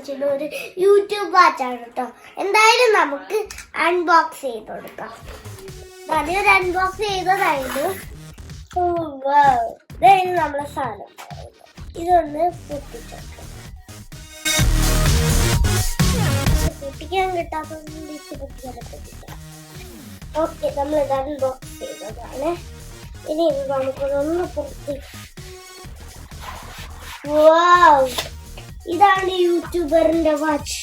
വാച്ചിന്റെ ഒരു യൂട്യൂബ് വാച്ചാണ് കേട്ടോ. എന്തായാലും നമുക്ക് അൺബോക്സ് ചെയ്ത് കൊടുക്കാം. അതൊരു അൺബോക്സ് ചെയ്തതായിരുന്നു. ഇതായിരുന്നു നമ്മളെ സാധനം. ഇതൊന്ന് പൊട്ടിച്ചോക്കാം. പൊട്ടിക്കാൻ കിട്ടാത്തൊന്നും പൊട്ടിക്കാം. ഓക്കെ, നമ്മൾ ഇത് അൺബോക്സ് ചെയ്തതാണ്. ഇനി ഇത് നമുക്കൊന്ന് പൊട്ടി. ഇതാണ് യൂട്യൂബറിന്റെ വാച്ച്.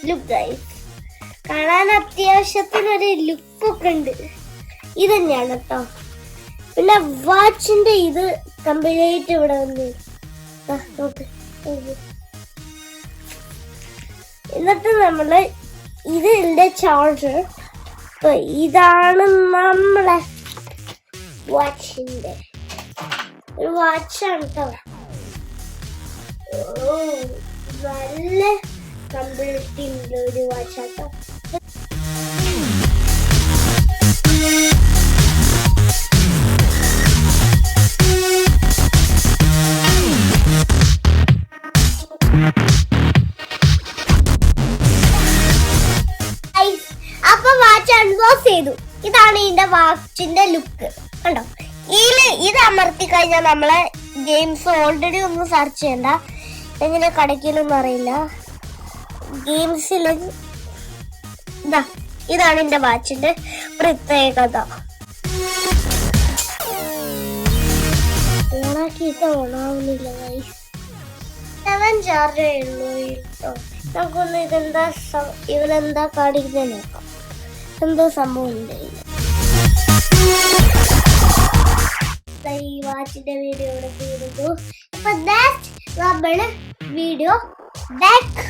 ലുക്ക് ഗൈസ്, കാണാൻ അത്യാവശ്യത്തിനൊരു ലുക്കൊക്കെ ഉണ്ട്. ഇത് തന്നെയാണ് കേട്ടോ. പിന്നെ വാച്ചിന്റെ ഇത് കംപ്ലീറ്റ് ഇവിടെ വന്ന് നോക്ക്. എന്നിട്ട് നമ്മള് ഇതിന്റെ ചാർജർ. ഇതാണ് നമ്മളെ വാച്ചിന്റെ ഒരു വാച്ചാണ് കേട്ടോ. നല്ല കംപ്ലീറ്റ് ഉള്ള ഒരു വാച്ചാട്ടോ. അപ്പൊ വാച്ച് അൺബോക്സ് ചെയ്തു. ഇതാണ് ഇതിന്റെ വാച്ചിന്റെ ലുക്ക് കണ്ടോ. ഇത് അമർത്തി കഴിഞ്ഞാൽ നമ്മളെ ഗെയിംസ് ഓൾറെഡി ഒന്നും സെർച്ച് ചെയ്യണ്ട. എങ്ങനെ കടക്കിലൊന്നും അറിയില്ല. ഗെയിംസിൽ ഇതാണ് എന്റെ വാച്ചിന്റെ പ്രത്യേകത. ഓണാക്കിയിട്ട് ഓണാവുന്നില്ല. 7 ചാർജേ ഉള്ളൂ കേട്ടോ. നമുക്കൊന്ന് ഇവരെന്താ കാണിക്കുന്നത് നോക്കാം. എന്തോ സംഭവം ഉണ്ട്. ഈ വാച്ചിന്റെ വീഡിയോ ഇവിടെ തീരുന്നു. അപ്പൊ നമ്മള് വീഡിയോ ബാക്ക്